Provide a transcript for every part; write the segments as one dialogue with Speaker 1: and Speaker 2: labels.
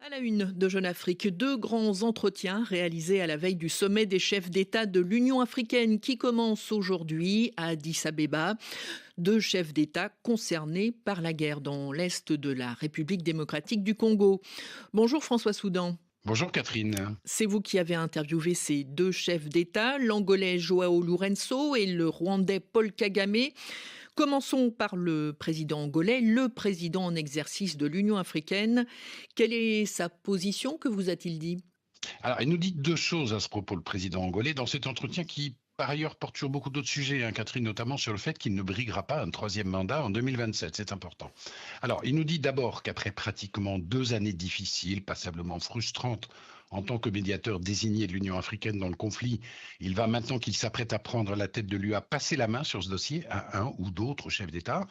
Speaker 1: À la une de Jeune Afrique, deux grands entretiens réalisés à la veille du sommet des chefs d'État de l'Union africaine qui commence aujourd'hui à Addis Abeba. Deux chefs d'État concernés par la guerre dans l'est de la République démocratique du Congo. Bonjour François Soudan.
Speaker 2: Bonjour Catherine.
Speaker 1: C'est vous qui avez interviewé ces deux chefs d'État, l'Angolais Joao Lourenço et le Rwandais Paul Kagame. Commençons par le président angolais, le président en exercice de l'Union africaine. Quelle est sa position? Que vous a-t-il dit?
Speaker 2: Alors, il nous dit deux choses à ce propos, le président angolais, dans cet entretien qui, par ailleurs, porte sur beaucoup d'autres sujets, hein, Catherine, notamment sur le fait qu'il ne briguera pas un troisième mandat en 2027. C'est important. Alors, il nous dit d'abord qu'après pratiquement 2 années difficiles, passablement frustrantes, en tant que médiateur désigné de l'Union africaine dans le conflit, il va maintenant qu'il s'apprête à prendre la tête de l'UA passer la main sur ce dossier à un ou d'autres chefs d'État.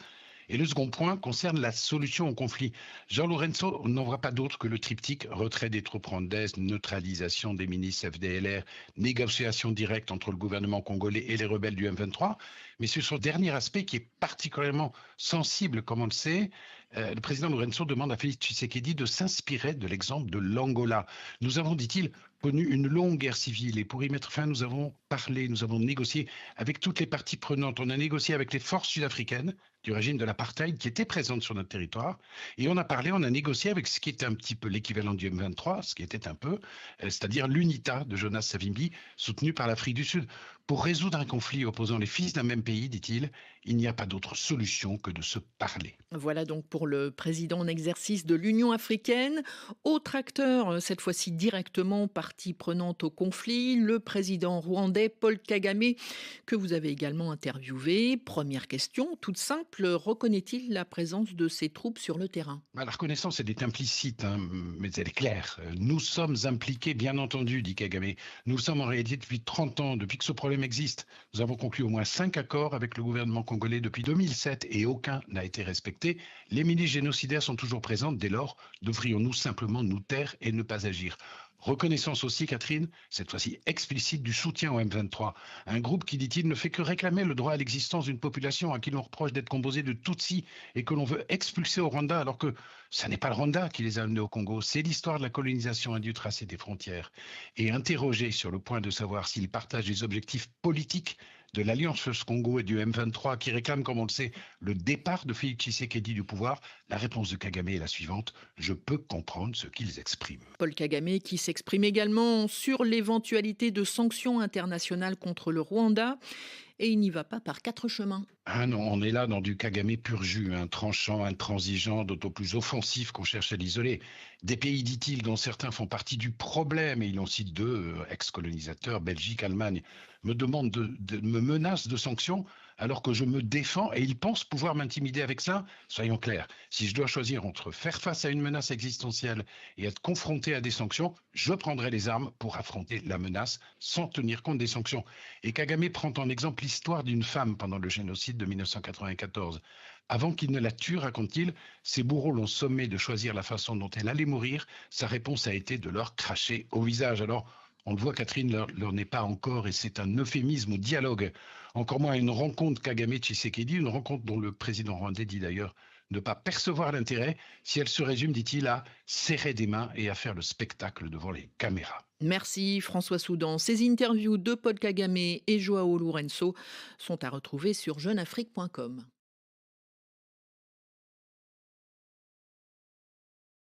Speaker 2: Et le second point concerne la solution au conflit. Jean Lourenço n'en voit pas d'autre que le triptyque retrait des troupes rwandaises, neutralisation des milices FDLR, négociation directe entre le gouvernement congolais et les rebelles du M23. Mais c'est sur ce dernier aspect qui est particulièrement sensible, comme on le sait. Le président Lourenço demande à Félix Tshisekedi de s'inspirer de l'exemple de l'Angola. Nous avons, dit-il, connu une longue guerre civile et pour y mettre fin, nous avons parlé, nous avons négocié avec toutes les parties prenantes. On a négocié avec les forces sud-africaines du régime de l'apartheid qui étaient présentes sur notre territoire et on a négocié avec ce qui était un petit peu l'équivalent du M23, ce qui était un peu, c'est-à-dire l'UNITA de Jonas Savimbi, soutenu par l'Afrique du Sud. Pour résoudre un conflit opposant les fils d'un même pays, dit-il, il n'y a pas d'autre solution que de se parler.
Speaker 1: Voilà donc pour le président en exercice de l'Union africaine. Autre acteur, cette fois-ci directement partie prenante au conflit, le président rwandais Paul Kagame, que vous avez également interviewé. Première question, toute simple, reconnaît-il la présence de ses troupes sur le terrain?
Speaker 2: La reconnaissance, elle est implicite, hein, mais elle est claire. Nous sommes impliqués, bien entendu, dit Kagame. Nous sommes en réalité depuis 30 ans, depuis que ce problème existe. Nous avons conclu au moins 5 accords avec le gouvernement congolais depuis 2007 et aucun n'a été respecté. Les milices génocidaires sont toujours présentes. Dès lors, devrions-nous simplement nous taire et ne pas agir? Reconnaissance aussi, Catherine, cette fois-ci explicite du soutien au M23. Un groupe qui, dit-il, ne fait que réclamer le droit à l'existence d'une population à qui l'on reproche d'être composée de Tutsis et que l'on veut expulser au Rwanda, alors que ce n'est pas le Rwanda qui les a amenés au Congo. C'est l'histoire de la colonisation et du tracé des frontières. Et interrogé sur le point de savoir s'il partage les objectifs politiques de l'Alliance First Congo et du M23 qui réclament, comme on le sait, le départ de Félix Tshisekedi du pouvoir, la réponse de Kagame est la suivante: je peux comprendre ce qu'ils expriment.
Speaker 1: Paul Kagame qui s'exprime également sur l'éventualité de sanctions internationales contre le Rwanda. Et il n'y va pas par quatre chemins.
Speaker 2: Ah non, on est là dans du Kagame pur jus, un tranchant, intransigeant, d'autant plus offensif qu'on cherche à l'isoler. Des pays, dit-il, dont certains font partie du problème, et il en cite deux, ex-colonisateurs, Belgique, Allemagne, me menacent de sanctions alors que je me défends et ils pensent pouvoir m'intimider avec ça. Soyons clairs, si je dois choisir entre faire face à une menace existentielle et être confronté à des sanctions, je prendrai les armes pour affronter la menace sans tenir compte des sanctions. Et Kagame prend en exemple l'histoire d'une femme pendant le génocide de 1994. Avant qu'il ne la tue, raconte-t-il, ses bourreaux l'ont sommé de choisir la façon dont elle allait mourir. Sa réponse a été de leur cracher au visage. Alors, on le voit, Catherine, l'heure n'est pas encore, et c'est un euphémisme au dialogue. Encore moins à une rencontre Kagame-Tshisekedi, une rencontre dont le président rwandais dit d'ailleurs ne pas percevoir l'intérêt, si elle se résume, dit-il, à serrer des mains et à faire le spectacle devant les caméras.
Speaker 1: Merci François Soudan. Ces interviews de Paul Kagame et Joao Lourenço sont à retrouver sur jeuneafrique.com.